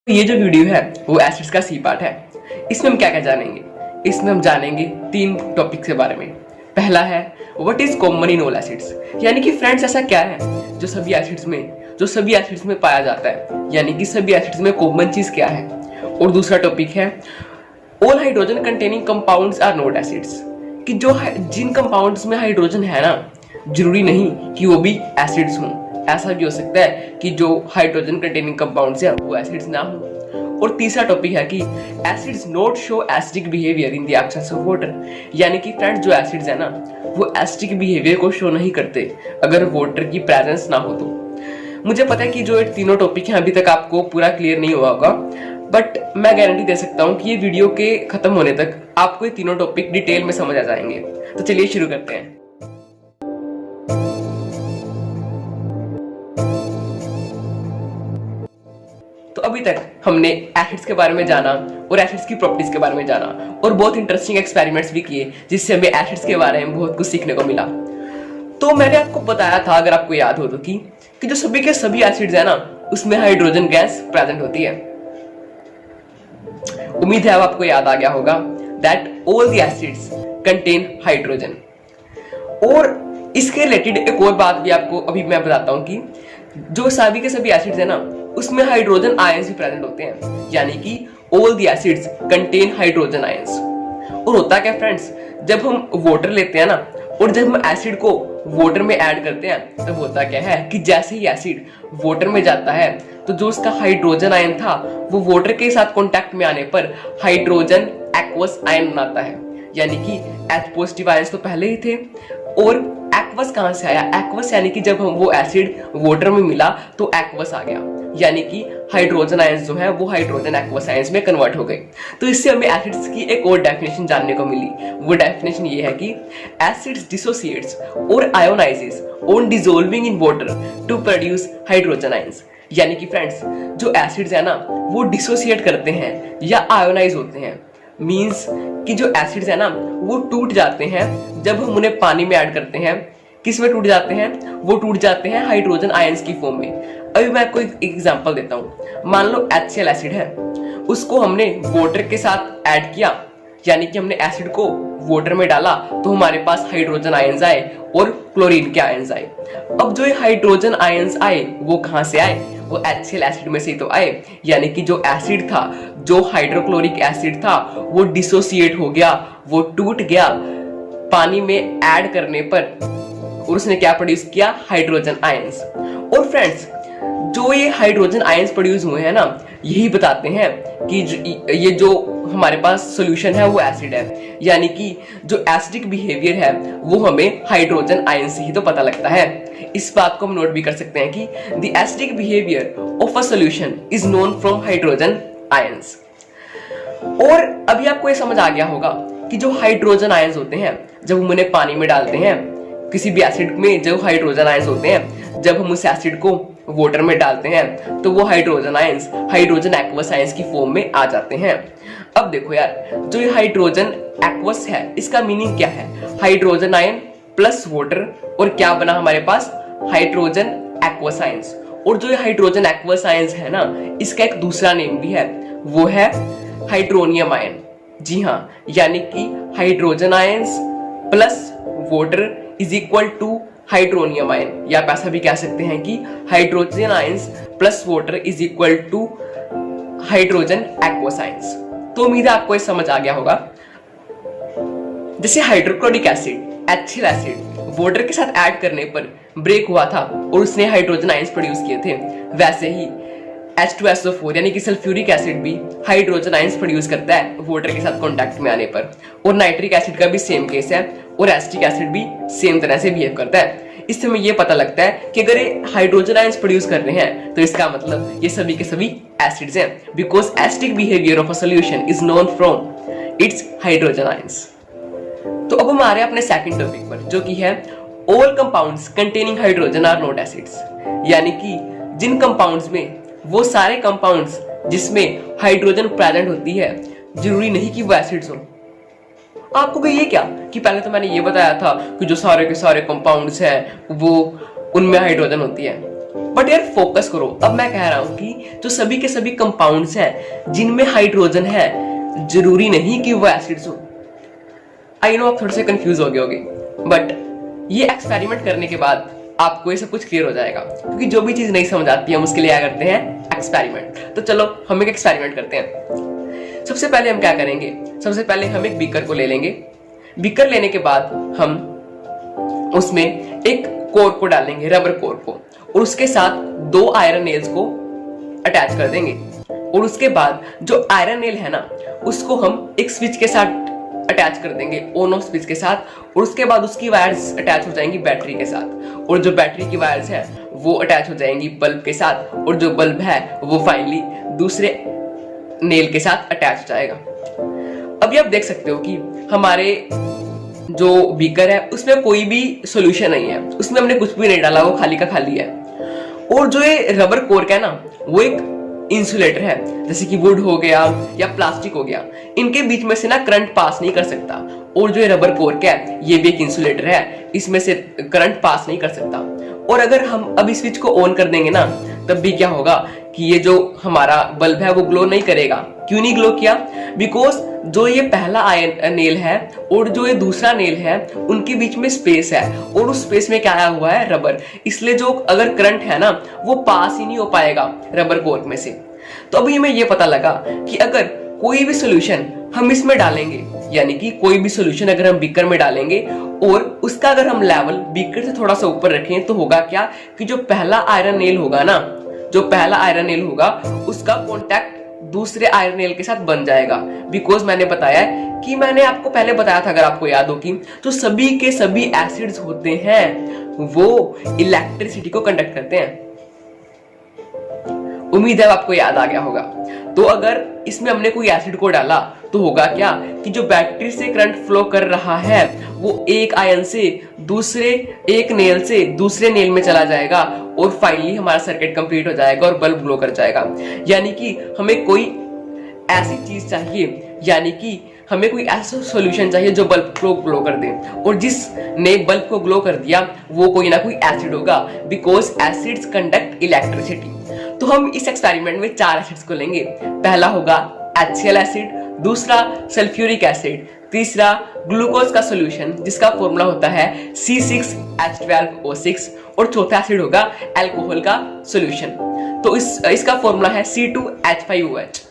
ये जो वीडियो है वो एसिड्स का सी पार्ट है। इसमें हम क्या क्या जानेंगे? इसमें हम जानेंगे 3 टॉपिक के बारे में। पहला है what is common in all acids, यानी कि फ्रेंड्स ऐसा क्या है जो सभी एसिड्स में पाया जाता है, यानी कि सभी एसिड्स में कॉमन चीज क्या है। और दूसरा टॉपिक है all hydrogen containing compounds are not acids, कि जो जिन कंपाउंड्स में हाइड्रोजन है ना, जरूरी नहीं कि वो भी एसिड्स हों। ऐसा भी हो सकता है कि जो हाइड्रोजन कंटेनिंग कंपाउंड्स है वो एसिड्स ना हो। और तीसरा टॉपिक है कि acids not show acidic behaviour in the absence of water, यानी कि फ्रेंड्स जो एसिड्स है ना वो एसिडिक बिहेवियर को शो नहीं करते अगर वाटर की प्रेजेंस ना हो तो। मुझे पता है कि जो ये तीनों टॉपिक हैं अभी तक आपको पूरा क्लियर नहीं हुआ होगा, बट मैं गारंटी दे सकता हूँ कि ये वीडियो के खत्म होने तक आपको ये तीनों टॉपिक डिटेल में समझ आ जाएंगे। तो चलिए शुरू करते हैं। तो अभी तक हमने एसिड्स के बारे में जाना और एसिड्स की प्रॉपर्टीज के बारे में जाना और बहुत इंटरेस्टिंग एक्सपेरिमेंट्स भी किए जिससे हमें एसिड्स के बारे में बहुत कुछ सीखने को मिला। तो मैंने आपको बताया था, अगर आपको याद हो तो, कि जो सभी के सभी एसिड्स है ना उसमें हाइड्रोजन गैस प्रेजेंट होती है। उम्मीद है अब आपको याद आ गया होगा that all the acids contain hydrogen. और इसके रिलेटेड एक और बात भी आपको अभी मैं बताता हूं कि जो सभी के सभी एसिड्स है ना उसमें हाइड्रोजन आयंस भी प्रेजेंट होते हैं, यानी कि all the acids contain hydrogen ions. और होता क्या फ्रेंड्स, जब हम वाटर लेते हैं ना और जब हम एसिड को वाटर में ऐड करते हैं तब होता क्या है कि जैसे ही एसिड वाटर में जाता है तो जो उसका हाइड्रोजन आयन था वो वाटर के साथ कांटेक्ट में आने पर हाइड्रोजन एक्वस आयन बनाता है, यानी कि H पॉजिटिव आयंस तो पहले ही थे। और एक्वस कहां से आया? एक्वस यानी कि जब हम वो एसिड वाटर में मिला तो एक्वस आ गया, यानी कि हाइड्रोजन आयंस जो है वो हाइड्रोजन एक्वस आयंस में कन्वर्ट हो गए। तो इससे हमें एसिड्स की एक और डेफिनेशन जानने को मिली। वो डेफिनेशन ये है कि एसिड्स डिसोसिएट्स और ionises on dissolving in water to produce hydrogen ions, यानी कि फ्रेंड्स जो एसिड्स है ना वो डिसोसिएट करते हैं या आयोनाइज होते हैं। मींस कि जो एसिड्स है ना वो टूट जाते हैं जब हम उन्हें पानी में ऐड करते हैं। किस में टूट जाते हैं? वो टूट जाते हैं हाइड्रोजन आयंस की फॉर्म में। अभी मैं आपको एक एग्जांपल देता हूं। मान लो HCl एसिड है, उसको हमने वाटर के साथ ऐड किया, यानी कि हमने एसिड को वाटर में डाला तो हमारे पास हाइड्रोजन आयंस आए और क्लोरीन के आयंस आए। अब जो ये हाइड्रोजन आयंस आए वो कहां से आए? वो HCl एसिड में से ही तो आए, यानी कि जो एसिड था, जो हाइड्रोक्लोरिक एसिड था, वो डिसोसिएट हो गया, वो टूट गया पानी में ऐड करने पर, और उसने क्या प्रोड्यूस किया? Hydrogen ions. और फ्रेंड्स जो ये हाइड्रोजन आयंस प्रोड्यूस हुए हैं ना यही बताते हैं कि ये जो हमारे पास सॉल्यूशन है वो एसिड है, यानी कि जो एसिडिक बिहेवियर है वो हमें हाइड्रोजन आयंस से ही तो पता लगता है। इस बात को हम नोट भी कर सकते हैं कि the acidic behaviour of a solution is known from hydrogen ions. और अभी आपको ये समझ आ गया होगा कि जो हाइड्रोजन आयंस होते हैं जब हम उन्हें पानी में डालते हैं, किसी भी एसिड में जो हाइड्रोजन आयंस होते हैं, जब हम उस एसिड को वाटर में डालते हैं तो वो hydrogen ions hydrogen aqueous ions की फॉर्म में आ जाते हैं। अब देखो यार, जो ये हाइड्रोजन एक्वस है इसका मीनिंग क्या है? हाइड्रोजन आयन प्लस वाटर, और क्या बना हमारे पास? Hydrogen aqueous ions. और जो ये हाइड्रोजन एक्वस आयंस है ना इसका एक दूसरा नेम भी है, वो है हाइड्रोनियम आयन। जी हाँ, यानी कि hydrogen ions plus water is equal to hydronium ion, या आप ऐसा भी कह सकते हैं कि hydrogen ions plus water is equal to hydrogen aqueous ions. तो उम्मीद है आपको ये समझ आ गया होगा। जैसे hydrochloric acid HCl acid water के साथ ऐड करने पर ब्रेक हुआ था और उसने हाइड्रोजन आयंस प्रोड्यूस किए थे, वैसे ही H2SO4 यानी कि सल्फ्यूरिक एसिड भी हाइड्रोजन आयंस प्रोड्यूस करता है वाटर के साथ कांटेक्ट में आने पर। और नाइट्रिक एसिड का भी सेम केस है, और एसिटिक एसिड भी सेम तरह से बिहेव करता है। इससे हमें ये पता लगता है कि अगर ये हाइड्रोजन आयंस प्रोड्यूस कर रहे हैं तो इसका मतलब ये सभी के सभी एसिड्स हैं, because acidic behaviour of a solution is known from its hydrogen ions. तो अब हम आ रहे हैं अपने सेकंड टॉपिक पर, जो कि है all compounds containing hydrogen are not acids, यानी कि जिन कंपाउंड्स में, वो सारे कंपाउंड्स जिसमें हाइड्रोजन प्रेजेंट होती है, जरूरी नहीं कि वो एसिड्स हो। आपको ये क्या कि पहले तो मैंने ये बताया था कि जो सारे के सारे कंपाउंड्स हैं वो उनमें हाइड्रोजन होती है, बट यार फोकस करो, अब मैं कह रहा हूं कि जो सभी के सभी कंपाउंड्स हैं जिनमें हाइड्रोजन है, जरूरी नहीं कि वो एसिड्स हो। आई नो आप थोड़े से कंफ्यूज हो गए होगे, बट ये एक्सपेरिमेंट करने के बाद आपको ये सब कुछ क्लियर हो जाएगा, क्योंकि जो भी चीज नहीं समझ आती है हम उसके लिए क्या करते हैं, एक्सपेरिमेंट। तो चलो हम एक एक्सपेरिमेंट करते हैं। सबसे पहले हम क्या करेंगे, सबसे पहले हम एक बीकर को ले लेंगे। बीकर लेने के बाद हम उसमें एक कोर को डालेंगे, रबर कोर को, और उसके साथ 2 आयरन नेल्स को अटैच कर देंगे। और उसके बाद जो आयरन नेल है ना, उसको हम एक स्विच के साथ अटैच कर देंगे, ऑन ऑफ स्विच के साथ। और उसके बाद उसकी वायर्स अटैच हो जाएंगी बैटरी के साथ, और जो बैटरी की वायर्स है वो अटैच हो जाएंगी बल्ब के साथ, और जो बल्ब है वो फाइनली दूसरे नेल के साथ अटैच हो जाएगा। अभी आप देख सकते हो कि हमारे जो बीकर है उसमें कोई भी सॉल्यूशन नहीं है, उसमें हमने कुछ भी नहीं डाला, वो खाली का खाली है। और जो ये रबर कोर्क है ना, वो एक इंसुलेटर है, जैसे कि वुड हो गया या प्लास्टिक हो गया, इनके बीच में से ना करंट पास नहीं कर सकता। और जो ये रबर कोर्क है ये भी एक इंसुलेटर है, इसमें से करंट पास नहीं कर सकता। और अगर हम अभी स्विच को ऑन कर देंगे ना, तब भी क्या होगा कि ये जो हमारा बल्ब है वो ग्लो नहीं करेगा। क्यों नहीं ग्लो किया? बिकॉज जो ये पहला आयन नेल है और जो ये दूसरा नेल है उनके बीच में स्पेस है, और उस स्पेस में क्या आया हुआ है, रबर। इसलिए जो अगर करंट है ना वो पास ही नहीं हो पाएगा रबर कोर्क में से। तो अभी हमें ये पता लगा कि अगर कोई भी सोल्यूशन हम इसमें डालेंगे, यानी कि कोई भी सोल्यूशन अगर हम बीकर में डालेंगे और उसका अगर हम लेवल बीकर से थोड़ा सा ऊपर रखें, तो होगा क्या कि जो पहला आयरन नेल होगा ना, जो पहला आयरन नेल होगा उसका कॉन्टैक्ट दूसरे आयरन नेल के साथ बन जाएगा। बिकॉज मैंने बताया कि मैंने आपको पहले बताया था, अगर आपको याद हो, कि जो सभी के सभी एसिड्स होते हैं वो इलेक्ट्रिसिटी को कंडक्ट करते हैं। उम्मीद है आपको याद आ गया होगा। तो अगर इसमें हमने कोई एसिड को डाला तो होगा क्या कि जो बैटरी से करंट फ्लो कर रहा है वो एक आयन से दूसरे, एक नेल से दूसरे नेल में चला जाएगा, और फाइनली हमारा सर्किट कंप्लीट हो जाएगा और बल्ब ग्लो कर जाएगा। यानी कि हमें कोई ऐसी चीज चाहिए, यानी कि हमें कोई ऐसा सॉल्यूशन चाहिए जो बल्ब को ग्लो कर दे, और जिसने बल्ब को ग्लो कर दिया वो कोई ना कोई एसिड होगा, बिकॉज एसिड्स कंडक्ट इलेक्ट्रिसिटी। तो हम इस एक्सपेरिमेंट में 4 एसिड्स को लेंगे। पहला होगा HCl एसिड, दूसरा सल्फ्यूरिक एसिड, तीसरा ग्लूकोज का सॉल्यूशन जिसका फॉर्मूला होता है C6H12O6, और चौथा एसिड होगा अल्कोहल का सॉल्यूशन। तो इसका फॉर्मूला है C2H5OH।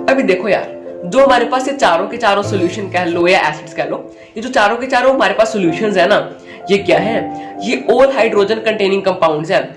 अभी देखो यार, जो हमारे पास ये चारों के चारों सॉल्यूशन कह लो या एसिड्स कह लो, ये जो चारों के चारों हमारे पास सॉल्यूशंस है ना, ये क्या है, ये ऑल हाइड्रोजन कंटेनिंग कंपाउंड्स हैं।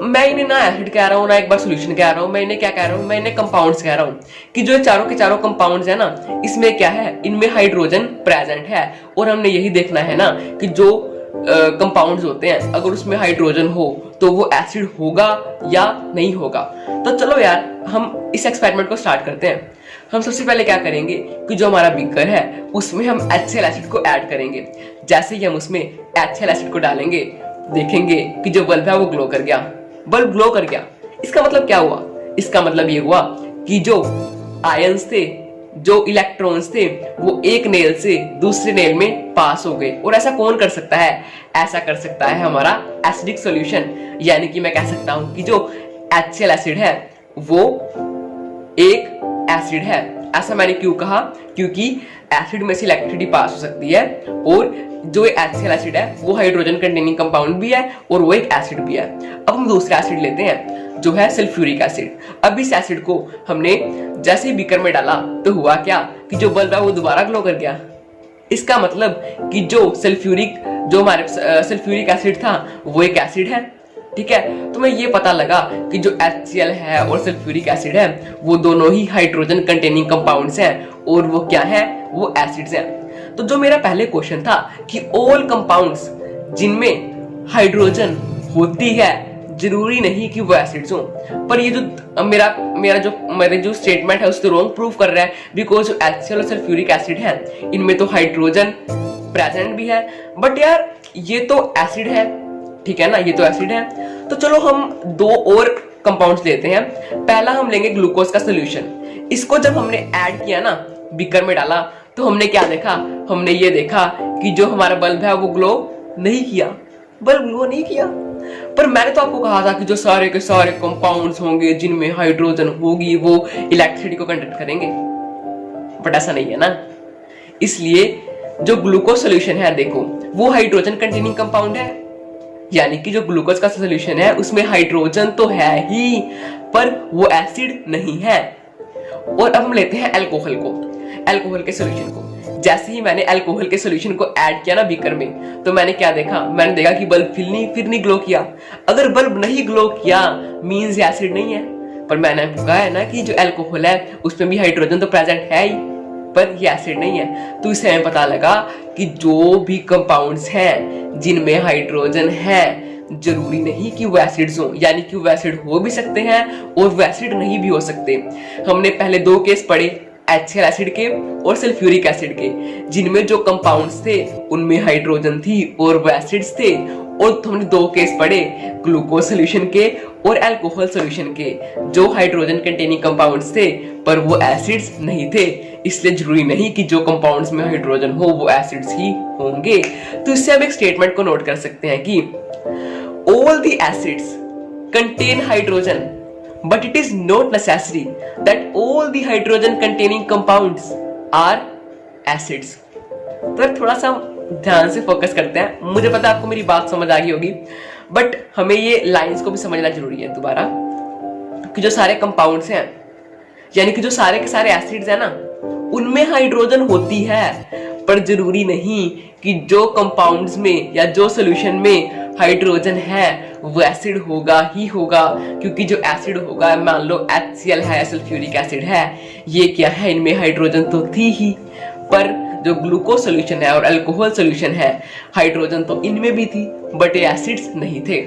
मैं इन्हें ना एसिड कह रहा हूँ ना एक बार सॉल्यूशन कह रहा हूँ, मैं इन्हें क्या कह रहा हूँ, मैं इन्हें कंपाउंड्स कह रहा हूँ। कि जो चारों के चारों कंपाउंड्स है ना, इसमें क्या है, इनमें हाइड्रोजन प्रेजेंट है। और हमने यही देखना है ना कि जो कंपाउंड्स होते हैं अगर उसमें हाइड्रोजन हो तो वो एसिड होगा या नहीं होगा। तो चलो यार हम इस एक्सपेरिमेंट को स्टार्ट करते हैं। हम सबसे पहले क्या करेंगे कि जो हमारा बीकर है उसमें हम HCl एसिड को ऐड करेंगे। जैसे ही हम उसमें HCl एसिड को डालेंगे, देखेंगे कि जो बल्ब है वो ग्लो कर गया। बल्ब ग्लो कर गया, इसका मतलब क्या हुआ? इसका मतलब ये हुआ कि जो आयंस थे, जो इलेक्ट्रॉन्स थे, वो एक नेल से दूसरे नेल में पास हो गए। और ऐसा कौन कर सकता है? ऐसा कर सकता है हमारा एसिडिक सॉल्यूशन। यानी कि मैं कह सकता हूं कि जो HCl एसिड है वो एक एसिड है। ऐसा मैंने क्यों कहा? क्योंकि एसिड में से इलेक्ट्रिसिटी पास हो सकती है, और जो HCl एसिड है वो हाइड्रोजन कंटेनिंग कंपाउंड भी है और वो एक एसिड भी है। अब हम दूसरा एसिड लेते हैं जो है सल्फ्यूरिक एसिड। अब इस एसिड को हमने जैसे ही बीकर में डाला तो हुआ क्या कि जो बल्ब है वो दोबारा ग्लो कर गया। इसका मतलब कि जो हमारे सल्फ्यूरिक एसिड था वो एक एसिड है। ठीक है, तो मैं ये पता लगा कि जो HCl है और सल्फ्यूरिक एसिड है वो दोनों ही हाइड्रोजन कंटेनिंग कंपाउंड्स हैं, और वो क्या है, वो एसिड्स हैं। तो जो मेरा पहले क्वेश्चन था कि ऑल कंपाउंड्स जिनमें हाइड्रोजन होती है जरूरी नहीं कि वो एसिड्स हों, पर ये जो मेरे जो स्टेटमेंट है उसको रॉन्ग प्रूव कर रहा है। बिकॉज जो HCl और सल्फ्यूरिक एसिड है इनमें तो हाइड्रोजन प्रेजेंट भी है, बट यार ये तो एसिड है। ठीक है ना, ये तो एसिड है। तो चलो हम 2 और कंपाउंड्स लेते हैं। पहला हम लेंगे ग्लूकोज का सॉल्यूशन। इसको जब हमने ऐड किया ना, बीकर में डाला, तो हमने क्या देखा? हमने ये देखा कि जो हमारा बल्ब है वो ग्लो नहीं किया। बल्ब ग्लो नहीं किया, पर मैंने तो आपको कहा था कि जो सारे के सारे कंपाउंड्स होंगे जिनमें हाइड्रोजन होगी वो इलेक्ट्रिसिटी को कंडक्ट करेंगे, बट ऐसा नहीं है ना। इसलिए जो ग्लूकोज सोल्यूशन है देखो, वो हाइड्रोजन कंटेनिंग कंपाउंड है, यानी कि जो ग्लूकोज का सोल्यूशन है उसमें हाइड्रोजन तो है ही, पर वो एसिड नहीं है। और अब हम लेते हैं अल्कोहल को, अल्कोहल के सोल्यूशन को। जैसे ही मैंने अल्कोहल के सोल्यूशन को ऐड किया ना बीकर में, तो मैंने क्या देखा, मैंने देखा कि बल्ब फिर नहीं ग्लो किया। अगर बल्ब नहीं ग्लो किया मींस एसिड नहीं है, पर मैंने कहा है ना कि जो अल्कोहल है उसमें भी हाइड्रोजन तो प्रेजेंट है ही, पर ये एसिड नहीं है। तो इससे हमें पता लगा कि जो भी कंपाउंड्स हैं जिनमें हाइड्रोजन है जरूरी नहीं कि वो एसिड्स हो, यानी कि वो एसिड हो भी सकते हैं और वो एसिड नहीं भी हो सकते। हमने पहले 2 केस पढ़े, HCl एसिड के और सल्फ्यूरिक एसिड के, जिनमें जो कंपाउंड्स थे उनमें हाइड्रोजन थी और वो एसिड्स थे। और हमने 2 केस पढ़े, ग्लूकोज सोल्यूशन के और अल्कोहल सोल्यूशन के, जो हाइड्रोजन कंटेनिंग कंपाउंड्स थे पर वो एसिड्स नहीं थे। इसलिए जरूरी नहीं कि जो कंपाउंड्स में हाइड्रोजन हो वो एसिड्स ही होंगे। तो इससे हम एक स्टेटमेंट को नोट कर सकते हैं कि all the acids contain hydrogen, but it is not necessary that all the hydrogen containing compounds are acids। तो थोड़ा सा ध्यान से फोकस करते हैं। मुझे पता है आपको मेरी बात समझ आ गई होगी, बट हमें ये लाइंस को भी समझना जरूरी है दोबारा, कि जो सारे कंपाउंड्स हैं यानी कि जो सारे के सारे एसिड्स हैं ना, उनमें हाइड्रोजन होती है, पर जरूरी नहीं कि जो कंपाउंड्स में या जो सोल्यूशन में हाइड्रोजन है वो एसिड होगा ही होगा। क्योंकि जो एसिड होगा, मान लो HCl है, सल्फ्यूरिक एसिड है, ये क्या है, इनमें हाइड्रोजन तो थी ही, पर जो ग्लूकोज सोल्यूशन है और अल्कोहल सोल्यूशन है हाइड्रोजन तो इनमें भी थी, बट ये एसिड्स नहीं थे।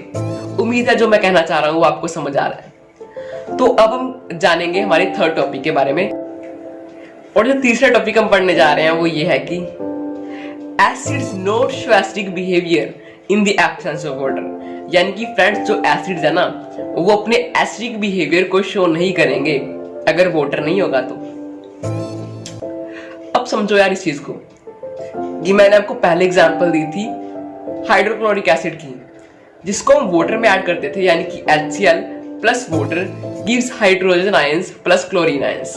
उम्मीद है जो मैं कहना चाह रहा हूँ वो आपको समझ आ रहा है। तो अब हम जानेंगे हमारे थर्ड टॉपिक के बारे में, और जो तीसरा टॉपिक हम पढ़ने जा रहे हैं वो ये है कि acids not show acidic behaviour in the absence of water. यानी कि फ्रेंड्स जो एसिड्स है ना वो अपने एसिडिक बिहेवियर को शो नहीं करेंगे अगर वाटर नहीं होगा तो। अब समझो यार इस चीज को, कि मैंने आपको पहले एग्जांपल दी थी हाइड्रोक्लोरिक एसिड की, जिसको हम वाटर में ऐड करते थे, यानी कि HCl plus water gives hydrogen ions plus chlorine ions.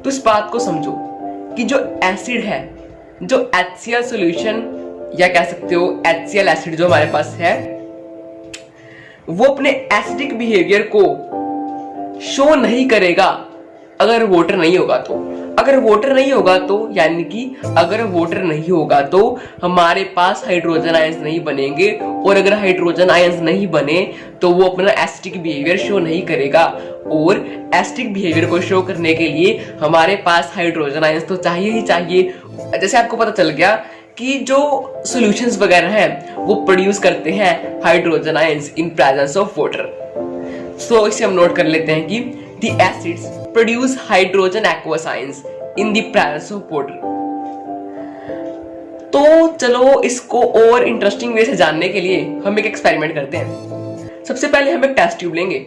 तो इस बात को समझो कि जो एसिड है, जो HCl सॉल्यूशन या कह सकते हो HCl एसिड जो हमारे पास है, वो अपने एसिडिक बिहेवियर को शो नहीं करेगा अगर वाटर नहीं होगा तो। अगर वाटर नहीं होगा तो यानी कि अगर वाटर नहीं होगा तो हमारे पास हाइड्रोजन आयंस नहीं बनेंगे, और अगर हाइड्रोजन आयंस नहीं बने तो वो अपना एसिडिक बिहेवियर शो नहीं करेगा। और एसिडिक बिहेवियर को शो करने के लिए हमारे पास हाइड्रोजन आयंस तो चाहिए ही चाहिए। जैसे आपको पता चल गया कि जो सॉल्यूशंस वगैरह हैं वो प्रोड्यूस करते हैं hydrogen ions in presence of water. So इसे हम नोट कर लेते हैं कि the acids produce hydrogen aqueous ions in the presence of water. तो चलो इसको और इंटरेस्टिंग वे से जानने के लिए हम एक एक्सपेरिमेंट करते हैं। सबसे पहले हम एक टेस्ट ट्यूब लेंगे,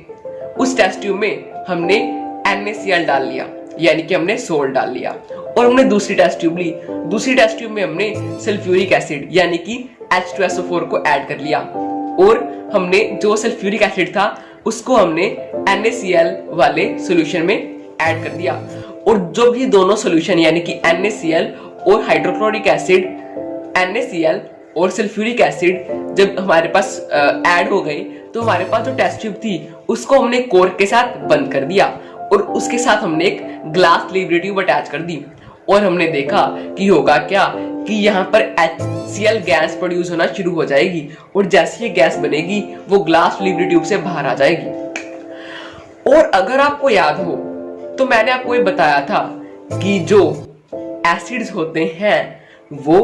उस टेस्ट ट्यूब में हमने NaCl डाल लिया, यानी कि हमने सोल्ट डाल लिया, और हमने दूसरी टेस्ट ट्यूब ली। दूसरी टेस्ट ट्यूब में हमने सल्फ्यूरिक एसिड यानी कि H2SO4 को ऐड कर लिया, और हमने जो सल्फ्यूरिक एसिड था उसको हमने NaCl वाले सॉल्यूशन में ऐड कर दिया। और जब ये दोनों सॉल्यूशन यानी कि NaCl और हाइड्रोक्लोरिक एसिड, NaCl और सल्फ्यूरिक एसिड जब हमारे पास ऐड हो गए, तो हमारे पास जो टेस्ट ट्यूब थी उसको हमने कोर्क के साथ बंद कर दिया, और उसके साथ हमने एक ग्लास लिबरी ट्यूब अटैच कर दी। और हमने देखा कि होगा क्या, कि यहाँ पर HCl गैस प्रोड्यूस होना शुरू हो जाएगी, और जैसे ये गैस बनेगी वो ग्लास लिबरी ट्यूब से बाहर आ जाएगी। और अगर आपको याद हो तो मैंने आपको ये बताया था कि जो एसिड्स होते हैं वो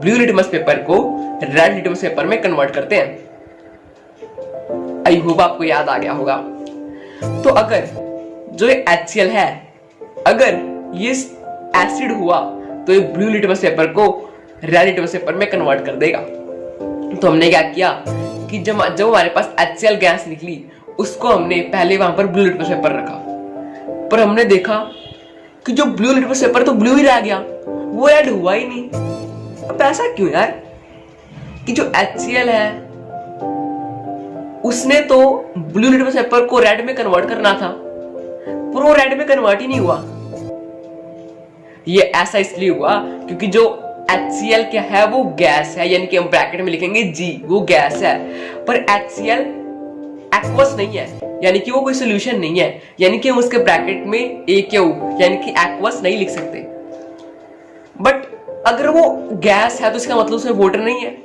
ब्लू लिटमस पेपर को रेड लिटमस पेपर में कन्वर्ट करते हैं। आई होप आपको याद आ गया होगा। तो अगर जो ये HCl है, अगर ये एसिड हुआ तो ये ब्लू लिटमस पेपर को रेड लिटमस पेपर में कन्वर्ट कर देगा। तो हमने क्या किया कि जब हमारे पास HCl गैस निकली उसको हमने पहले वहां पर ब्लू लिटमस पेपर रखा, पर हमने देखा कि जो ब्लू लिटमस पेपर तो ब्लू ही रह गया, वो रेड हुआ ही नहीं। अब ऐसा क्यों यार, कि जो HCl है उसने तो ब्लू लिटमस पेपर को रेड में कन्वर्ट करना था, पर वो रेड में कन्वर्ट ही नहीं हुआ। ये ऐसा इसलिए हुआ क्योंकि जो HCl क्या है वो गैस है, यानी कि हम ब्रैकेट में लिखेंगे G, वो गैस है, पर HCl एक्वस नहीं है, यानी कि वो कोई सोल्यूशन नहीं है, यानी कि हम उसके ब्रैकेट में AQ यानी कि एक्वस नहीं लिख सकते। बट अगर वो गैस है तो इसका मतलब उसमें वाटर नहीं है,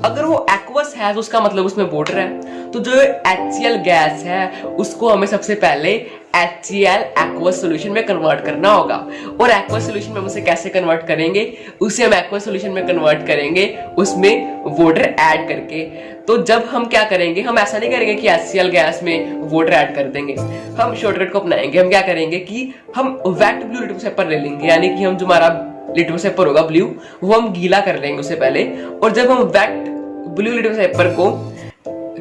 अगर वो एक्वस है तो उसका मतलब उसमें वाटर है। तो जो HCl गैस है उसको हमें सबसे पहले HCl एक्वस सॉल्यूशन में कन्वर्ट करना होगा। और एक्वस सॉल्यूशन में हम उसे कैसे कन्वर्ट करेंगे, उसे हम एक्वस सॉल्यूशन में कन्वर्ट करेंगे उसमें वाटर ऐड करके। तो जब हम क्या करेंगे, हम ऐसा नहीं करेंगे कि HCl गैस में वाटर ऐड कर देंगे, हम शॉर्टकट को अपनाएंगे। हम क्या करेंगे कि हम वेट ब्लू लिटमस पेपर ले लेंगे, यानी कि हम जो हमारा लिटमस पेपर होगा ब्लू, वो हम गीला कर लेंगे उससे पहले। और जब हम वेट ब्लू लिटमस पेपर को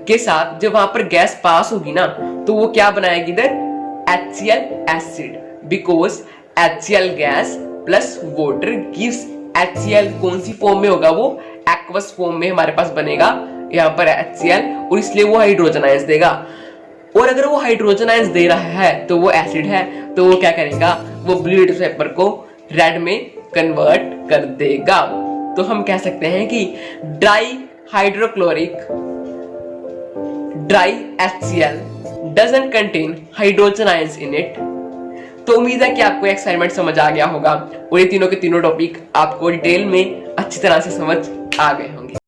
के साथ जब वहां पर गैस पास होगी ना, तो वो क्या बनाएगी इधर HCl acid, because HCl gas plus water gives HCl। कौन सी फॉर्म में होगा, वो एक्वस फॉर्म में हमारे पास बनेगा यहाँ पर HCl, और इसलिए वो हाइड्रोजन आयंस देगा। और अगर वो हाइड्रोजन आयंस दे रहा है तो वो एसिड है, तो वो क्या करेगा, वो ब्लू लिटमस पेपर को रेड में कन्वर्ट कर देगा। तो हम कह सकते हैं कि dry hydrochloric dry HCl doesn't contain hydrogen ions in it। तो उम्मीद है कि आपको एक्सपेरिमेंट समझ आ गया होगा और ये तीनों के तीनों टॉपिक आपको डिटेल में अच्छी तरह से समझ आ गए होंगे।